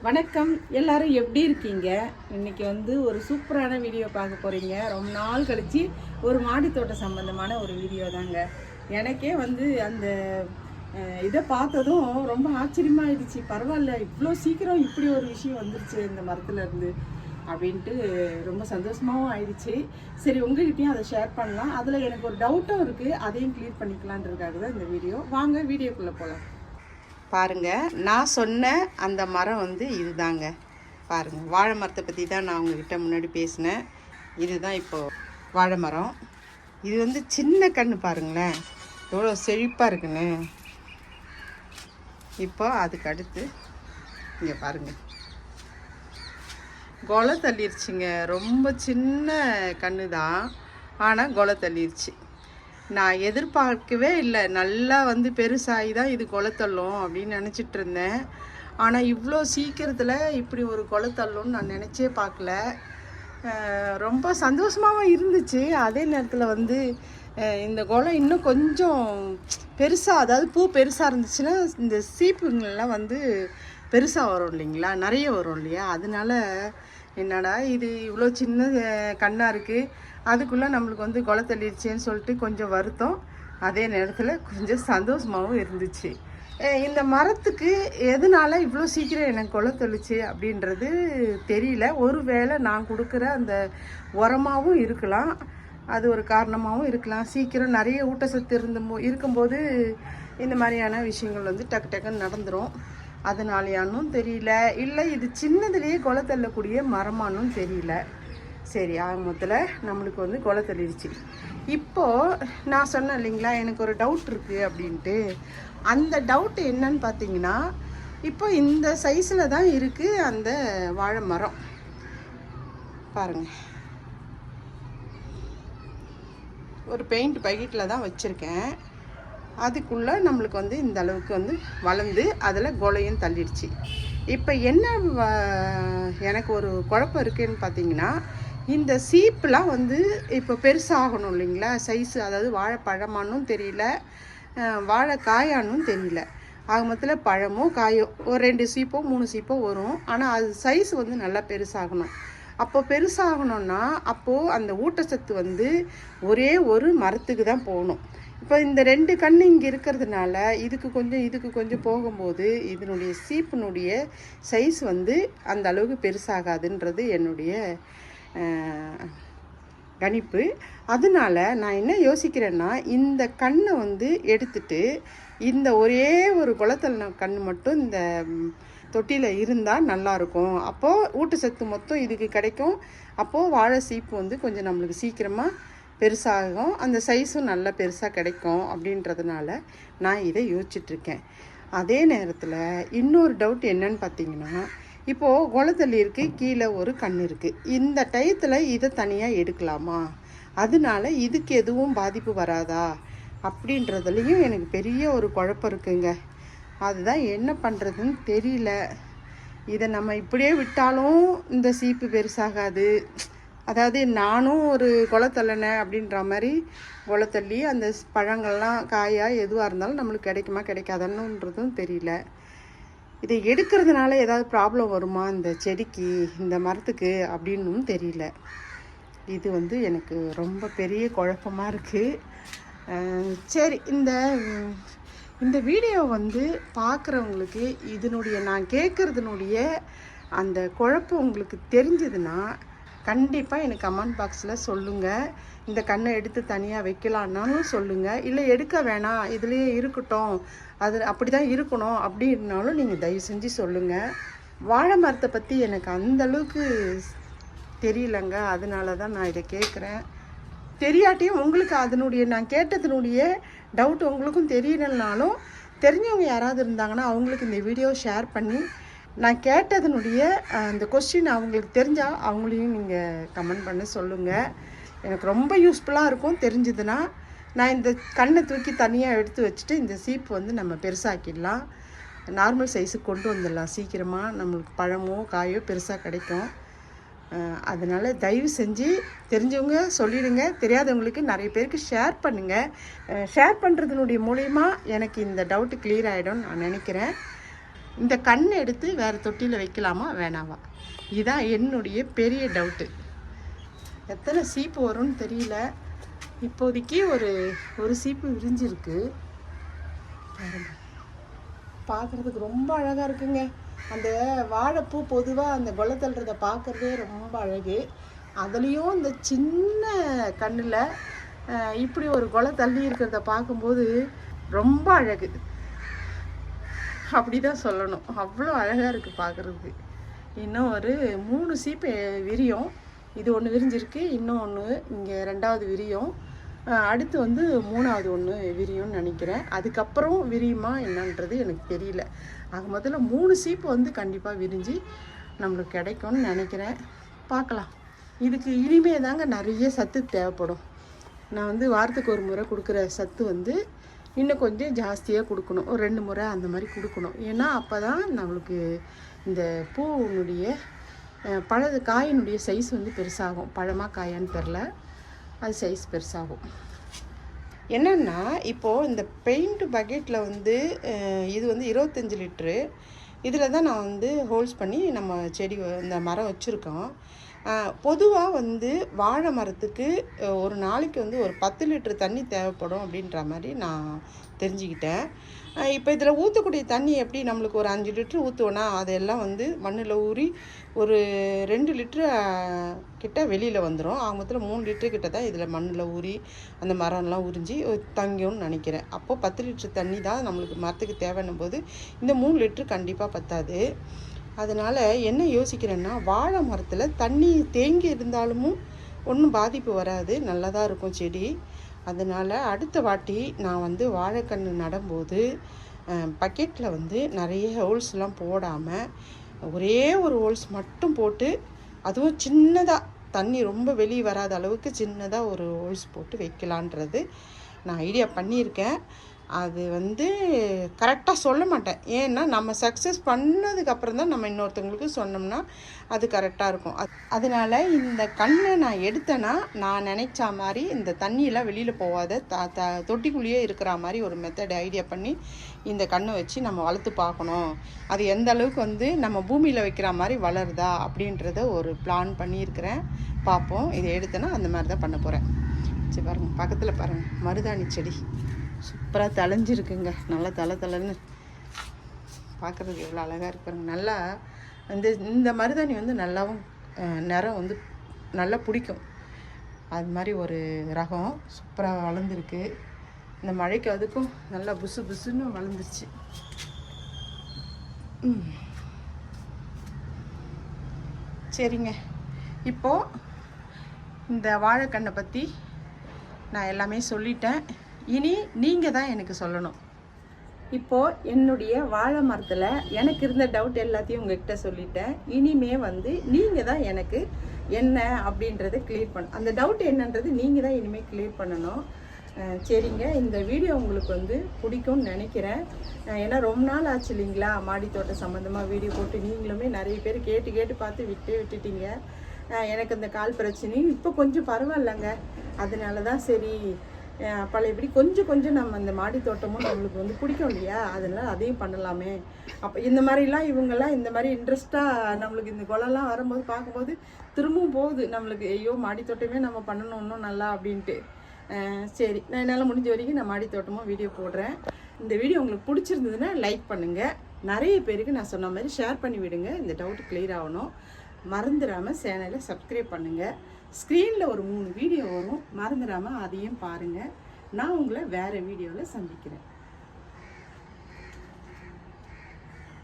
வணக்கம், எல்லாரும் எப்படி இருக்கீங்க? இன்னைக்கு வந்து ஒரு சூப்பரான வீடியோ பார்க்க போறீங்க. ரொம்ப நாள் கழிச்சு ஒரு மாடி தோட்டம் சம்பந்தமான ஒரு வீடியோ தாங்க. எனக்கே வந்து அந்த இதை பார்த்ததும் ரொம்ப ஆச்சரியமாயிடுச்சு. பரவாயில்ல, இவ்வளோ சீக்கிரம் இப்படி ஒரு விஷயம் வந்துருச்சு இந்த மரத்துல இருந்து அப்படின்ட்டு ரொம்ப சந்தோஷமாகவும் ஆயிடுச்சு. சரி, உங்ககிட்டயும் அதை ஷேர் பண்ணலாம். அதில் எனக்கு ஒரு டவுட்டும் இருக்குது, அதையும் கிளியர் பண்ணிக்கலான்றதுக்காக தான் இந்த வீடியோ. வாங்க வீடியோக்குள்ளே போகலாம். பாருங்க, நான் சொன்ன அந்த மரம் வந்து இதுதாங்க. பாருங்க, வாழை மரத்தை பற்றி தான் நான் உங்ககிட்ட முன்னாடி பேசினேன். இதுதான் இப்போது வாழை மரம். இது வந்து சின்ன கன்று, பாருங்களேன் எவ்வளோ செழிப்பாக இருக்குன்னு. இப்போ அதுக்கு அடுத்து இங்கே பாருங்கள், கொலை தள்ளிருச்சுங்க. ரொம்ப சின்ன கன்று தான், ஆனால் கொலை தள்ளிருச்சு. நான் எதிர்பார்க்கவே இல்லை, நல்லா வந்து பெருசாகி தான் இது கொலைத்தள்ளும் அப்படின்னு நினச்சிட்டு இருந்தேன். ஆனால் இவ்வளோ சீக்கிரத்தில் இப்படி ஒரு கொலைத்தள்ளும்னு நான் நினச்சே பார்க்கல. ரொம்ப சந்தோஷமாகவும் இருந்துச்சு. அதே நேரத்தில் வந்து இந்த கொலை இன்னும் கொஞ்சம் பெருசாக, அதாவது பூ பெருசாக இருந்துச்சுன்னா இந்த சீப்புங்கள்லாம் வந்து பெருசாக வரும் இல்லைங்களா, நிறைய வரும் இல்லையா. அதனால என்னடா இது இவ்வளோ சின்ன கண்ணாக இருக்குது, அதுக்குள்ளே நம்மளுக்கு வந்து கொலை தள்ளிடுச்சேன்னு சொல்லிட்டு கொஞ்சம் வருத்தம், அதே நேரத்தில் கொஞ்சம் சந்தோஷமாகவும் இருந்துச்சு. இந்த மரத்துக்கு எதனால இவ்வளோ சீக்கிரம் எனக்கு கொலை தள்ளிச்சு அப்படின்றது தெரியல. ஒருவேளை நான் கொடுக்குற அந்த உரமாகவும் இருக்கலாம், அது ஒரு காரணமாகவும் இருக்கலாம். சீக்கிரம் நிறைய ஊட்டச்சத்து இருக்கும்போது இந்த மாதிரியான விஷயங்கள் வந்து டக்கு டக்குன்னு நடந்துடும். அதனாலையானும் தெரியல, இல்லை இது சின்னதுலேயே கொலை தள்ளக்கூடிய மரமானும் தெரியல. சரி, ஆரம்பத்தில் நம்மளுக்கு வந்து கொலை தள்ளிடுச்சு. இப்போது நான் சொன்னேன் இல்லைங்களா, எனக்கு ஒரு டவுட் இருக்குது அப்படின்ட்டு. அந்த டவுட் என்னன்னு பார்த்தீங்கன்னா, இப்போ இந்த சைஸில் தான் இருக்குது அந்த வாழை மரம். பாருங்கள், ஒரு பெயிண்ட் பாக்கெட்டில் தான் வச்சுருக்கேன். அதுக்குள்ளே நம்மளுக்கு வந்து இந்த அளவுக்கு வந்து வளர்ந்து அதில் கொலையும் தள்ளிடுச்சு. இப்போ என்ன எனக்கு ஒரு குழப்பம் இருக்குதுன்னு பார்த்தீங்கன்னா, இந்த சீப்புலாம் வந்து இப்போ பெருசாகணும் இல்லைங்களா, சைஸு, அதாவது வாழைப்பழமானும் தெரியல, வாழைக்காயானும் தெரியல. ஆக மொத்தத்தில் பழமோ காயோ ஒரு 2 சீப்போ 3 சீப்போ வரும். ஆனால் அது சைஸ் வந்து நல்லா பெருசாகணும். அப்போ பெருசாகணும்னா அப்போது அந்த ஊட்டச்சத்து வந்து ஒரே ஒரு மரத்துக்கு தான் போகணும். இப்போ இந்த 2 கன்று இங்கே இருக்கிறதுனால இதுக்கு கொஞ்சம் போகும்போது இதனுடைய சீப்பினுடைய சைஸ் வந்து அந்த அளவுக்கு பெருசாகாதுன்றது என்னுடைய கணிப்பு. அதனால நான் என்ன யோசிக்கிறேன்னா, இந்த கண்ணை வந்து எடுத்துட்டு இந்த ஒரே ஒரு குளத்தல் கன்று மட்டும் இந்த தொட்டியில் இருந்தால் நல்லாயிருக்கும். அப்போது ஊட்டச்சத்து மொத்தம் இதுக்கு கிடைக்கும். அப்போது வாழை சீப்பு வந்து கொஞ்சம் நம்மளுக்கு சீக்கிரமாக பெருசாகும், அந்த சைஸும் நல்லா பெருசாக கிடைக்கும் அப்படின்றதுனால நான் இதை யோசிச்சுட்ருக்கேன். அதே நேரத்தில் இன்னொரு டவுட் என்னன்னு பார்த்தீங்கன்னா, இப்போது குளத்தள்ளி இருக்குது, கீழே ஒரு கண் இருக்குது. இந்த டயத்தில் இதை தனியாக எடுக்கலாமா, அதனால இதுக்கு எதுவும் பாதிப்பு வராதா அப்படின்றதுலையும் எனக்கு பெரிய ஒரு குழப்பம் இருக்குங்க. அதுதான் என்ன பண்ணுறதுன்னு தெரியல. இதை நம்ம இப்படியே விட்டாலும் இந்த சீப்பு பெருசாகாது. அதாவது நானும் ஒரு கொலை தள்ளினேன் அப்படின்ற மாதிரி கொலை தள்ளி அந்த பழங்கள்லாம் காயாக எதுவாக இருந்தாலும் நம்மளுக்கு கிடைக்குமா கிடைக்காதுன்னுன்றதும் தெரியல. இதை எடுக்கிறதுனால ஏதாவது ப்ராப்ளம் வருமா இந்த செடிக்கு, இந்த மரத்துக்கு அப்படின்னும் தெரியல. இது வந்து எனக்கு ரொம்ப பெரிய குழப்பமாக இருக்குது. சரி, இந்த வீடியோ வந்து பார்க்குறவங்களுக்கு இதனுடைய நான் கேட்குறதுனுடைய அந்த குழப்பம் உங்களுக்கு தெரிஞ்சதுன்னா கண்டிப்பாக எனக்கு கமெண்ட் பாக்ஸில் சொல்லுங்கள். இந்த கண்ணை எடுத்து தனியாக வைக்கலான்னாலும் சொல்லுங்கள், இல்லை எடுக்க வேணாம் இதுலேயே இருக்கட்டும், அது அப்படி தான் இருக்கணும் அப்படின்னாலும் நீங்கள் தயவு செஞ்சு சொல்லுங்கள். வாழை மரத்தை பற்றி எனக்கு அந்தளவுக்கு தெரியலங்க, அதனால தான் நான் இதை கேட்குறேன். தெரியாட்டியும் உங்களுக்கு அதனுடைய நான் கேட்டதுனுடைய டவுட் உங்களுக்கும் தெரியலனாலும் தெரிஞ்சவங்க யாராவது இருந்தாங்கன்னா அவங்களுக்கு இந்த வீடியோ ஷேர் பண்ணி நான் கேட்டதனுடைய அந்த கொஸ்டின் அவங்களுக்கு தெரிஞ்சால் அவங்களையும் நீங்கள் கமெண்ட் பண்ண சொல்லுங்கள். எனக்கு ரொம்ப யூஸ்ஃபுல்லாக இருக்கும் தெரிஞ்சதுன்னா. நான் இந்த கண்ணை தூக்கி தனியாக எடுத்து வச்சுட்டு இந்த சீப்பு வந்து நம்ம பெருசாக்கிடலாம், நார்மல் சைஸுக்கு கொண்டு வந்துடலாம். சீக்கிரமாக நம்மளுக்கு பழமோ காயோ பெருசாக கிடைக்கும். அதனால் தயவு செஞ்சு தெரிஞ்சவங்க சொல்லிடுங்க, தெரியாதவங்களுக்கு நிறைய பேருக்கு ஷேர் பண்ணுங்கள். ஷேர் பண்ணுறதுனுடைய மூலிமா எனக்கு இந்த டவுட்டு கிளியர் ஆகிடும்னு நான் நினைக்கிறேன். இந்த கண்ணை எடுத்து வேறு தொட்டியில் வைக்கலாமா வேணாமா, இதுதான் என்னுடைய பெரிய டவுட்டு. எத்தனை சீப்பு வரும்னு தெரியல. இப்போதைக்கு ஒரு சீப்பு விரிஞ்சிருக்கு பாருங்க. பார்க்குறதுக்கு ரொம்ப அழகாக இருக்குங்க. அந்த வாழைப்பூ பொதுவாக அந்த கொலை தள்ளுறதை பார்க்குறதே ரொம்ப அழகு. அதுலேயும் இந்த சின்ன கண்ணில் இப்படி ஒரு கொலை தள்ளி இருக்கிறத பார்க்கும்போது ரொம்ப அழகு, அப்படி தான் சொல்லணும். அவ்வளோ அழகாக இருக்குது பார்க்குறதுக்கு. இன்னும் ஒரு 3 சீப்பு விரியும். இது ஒன்று விரிஞ்சிருக்கு, இன்னும் ஒன்று இங்கே 2வது விரியும், அடுத்து வந்து 3வது ஒன்று விரியும்னு நினைக்கிறேன். அதுக்கப்புறம் விரியுமா என்னன்றது எனக்கு தெரியல. ஆக முதல்ல 3 சீப்பு வந்து கண்டிப்பாக விரிஞ்சு நம்மளுக்கு கிடைக்கும்னு நினைக்கிறேன். பார்க்கலாம். இதுக்கு இனிமே தாங்க நிறைய சத்து தேவைப்படும். நான் வந்து வாரத்துக்கு ஒரு முறை கொடுக்குற சத்து வந்து இன்னும் கொஞ்சம் ஜாஸ்தியாக கொடுக்கணும். ஒரு 2 முறை அந்த மாதிரி கொடுக்கணும். ஏன்னா அப்போ தான் நம்மளுக்கு இந்த பூனுடைய காயினுடைய சைஸ் வந்து பெருசாகும். பழமாக காயான்னு தெரில, அது சைஸ் பெருசாகும். என்னென்னா இப்போது இந்த பெயிண்ட் பக்கெட்டில் வந்து இது வந்து 25 லிட்ரு. இதில் தான் நான் வந்து ஹோல்ஸ் பண்ணி நம்ம செடி இந்த மரம் வச்சுருக்கோம். பொதுவாக வந்து வாழை மரத்துக்கு ஒரு நாளைக்கு வந்து ஒரு 10 லிட்டர் தண்ணி தேவைப்படும் அப்படின்ற மாதிரி நான் தெரிஞ்சுக்கிட்டேன். இப்போ இதில் ஊற்றக்கூடிய தண்ணி எப்படி நம்மளுக்கு ஒரு 5 லிட்ரு ஊற்றுவோன்னா அதெல்லாம் வந்து மண்ணில் ஊறி ஒரு 2 லிட்ரு கிட்ட வெளியில் வந்துடும். ஆகமத்தில் 3 லிட்ரு கிட்ட தான் இதில் மண்ணில் ஊறி அந்த மரம்லாம் உறிஞ்சி தங்கியும்னு நினைக்கிறேன். அப்போது 10 லிட்ரு தண்ணி தான் நம்மளுக்கு மரத்துக்கு தேவைன்னும் போது இந்த 3 லிட்ரு கண்டிப்பாக பத்தாது. அதனால் என்ன யோசிக்கிறேன்னா, வாழை மரத்தில் தண்ணி தேங்கி இருந்தாலும் ஒன்றும் பாதிப்பு வராது, நல்லா தான் இருக்கும் செடி. அதனால் அடுத்த வாட்டி நான் வந்து வாழைக்கன்று நடும்போது பக்கெட்டில் வந்து நிறைய ஹோல்ஸ்லாம் போடாமல் ஒரே ஒரு ஹோல்ஸ் மட்டும் போட்டு, அதுவும் சின்னதாக தண்ணி ரொம்ப வெளியே வராத அளவுக்கு சின்னதாக ஒரு ஹோல்ஸ் போட்டு வைக்கலான்றது நான் ஐடியா பண்ணியிருக்கேன். அது வந்து கரெக்டாக சொல்ல மாட்டேன். ஏன்னா நம்ம சக்ஸஸ் பண்ணதுக்கப்புறம் தான் நம்ம இன்னொருத்தவங்களுக்கு சொன்னோம்னா அது கரெக்டாக இருக்கும். அதனால் இந்த கண்ணை நான் எடுத்தேன்னா நான் நினைச்ச மாதிரி இந்த தண்ணியெல்லாம் வெளியில் போகாத தொட்டிக்குள்ளேயே இருக்கிற மாதிரி ஒரு மெத்தட் ஐடியா பண்ணி இந்த கண்ணை வச்சு நம்ம வளர்த்து பார்க்கணும். அது எந்த அளவுக்கு வந்து நம்ம பூமியில் வைக்கிற மாதிரி வளருதா அப்படின்றத ஒரு பிளான் பண்ணியிருக்கிறேன். பார்ப்போம். இதை எடுத்தேன்னா அந்த மாதிரி தான் பண்ண போகிறேன். சரி பாருங்கள், பக்கத்தில் பாருங்கள் மருதாணி செடி சூப்பராக தளைஞ்சிருக்குங்க. நல்லா தலைன்னு பார்க்குறதுக்கு எவ்வளோ அழகாக இருக்கு பாருங்க. நல்லா இந்த மருதாணி வந்து நல்லாவும் நிறம் வந்து நல்லா பிடிக்கும். அது மாதிரி ஒரு ரகம் சூப்பராக வளர்ந்துருக்கு. இந்த மழைக்கு அதுக்கும் நல்லா புசுன்னு வளர்ந்துருச்சு. சரிங்க, இப்போது இந்த வாழைக்கண்ணை பற்றி நான் எல்லாமே சொல்லிட்டேன். இனி நீங்கள் தான் எனக்கு சொல்லணும். இப்போது என்னுடைய வாழை மரத்தில் எனக்கு இருந்த டவுட் எல்லாத்தையும் உங்கள்கிட்ட சொல்லிட்டேன். இனிமே வந்து நீங்கள் தான் எனக்கு என்ன அப்படின்றத கிளியர் அந்த டவுட் என்னன்றது நீங்கள் தான் இனிமேல் கிளியர் பண்ணணும். சரிங்க, இந்த வீடியோ உங்களுக்கு வந்து பிடிக்கும்னு நினைக்கிறேன். ஏன்னா ரொம்ப நாள் ஆச்சு இல்லைங்களா மாடி தோட்டம் சம்மந்தமாக வீடியோ போட்டு. நீங்களுமே நிறைய பேர் கேட்டு பார்த்து விட்டுட்டீங்க. எனக்கு இந்த கால் பிரச்சனையும் இப்போ கொஞ்சம் பரவாயில்லைங்க. அதனால தான் சரி பழையபடி கொஞ்சம் நம்ம அந்த மாடி தோட்டமும் நம்மளுக்கு வந்து பிடிக்கும் இல்லையா, அதனால் அதையும் பண்ணலாமே. அப்போ இந்த மாதிரிலாம் இவங்கெல்லாம் இந்த மாதிரி இன்ட்ரெஸ்ட்டாக நம்மளுக்கு இந்த குளம்லாம் வரும்போது பார்க்கும்போது திரும்பவும் போகுது நம்மளுக்கு, ஐயோ மாடி தோட்டமே நம்ம பண்ணணும் இன்னும் நல்லா அப்படின்ட்டு. சரி, நான் என்னால் முடிஞ்ச வரைக்கும் நான் மாடி தோட்டமும் வீடியோ போடுறேன். இந்த வீடியோ உங்களுக்கு பிடிச்சிருந்ததுன்னா லைக் பண்ணுங்கள். நிறைய பேருக்கு நான் சொன்ன மாதிரி ஷேர் பண்ணி விடுங்க. இந்த டவுட் கிளியர் ஆகணும். மறந்துடாமல் சேனலை சப்ஸ்கிரைப் பண்ணுங்கள். ஸ்க்ரீனில் ஒரு 3 வீடியோ வரும், மறந்துடாமல் அதையும் பாருங்கள். நான் உங்களை வேறு வீடியோவில் சந்திக்கிறேன்.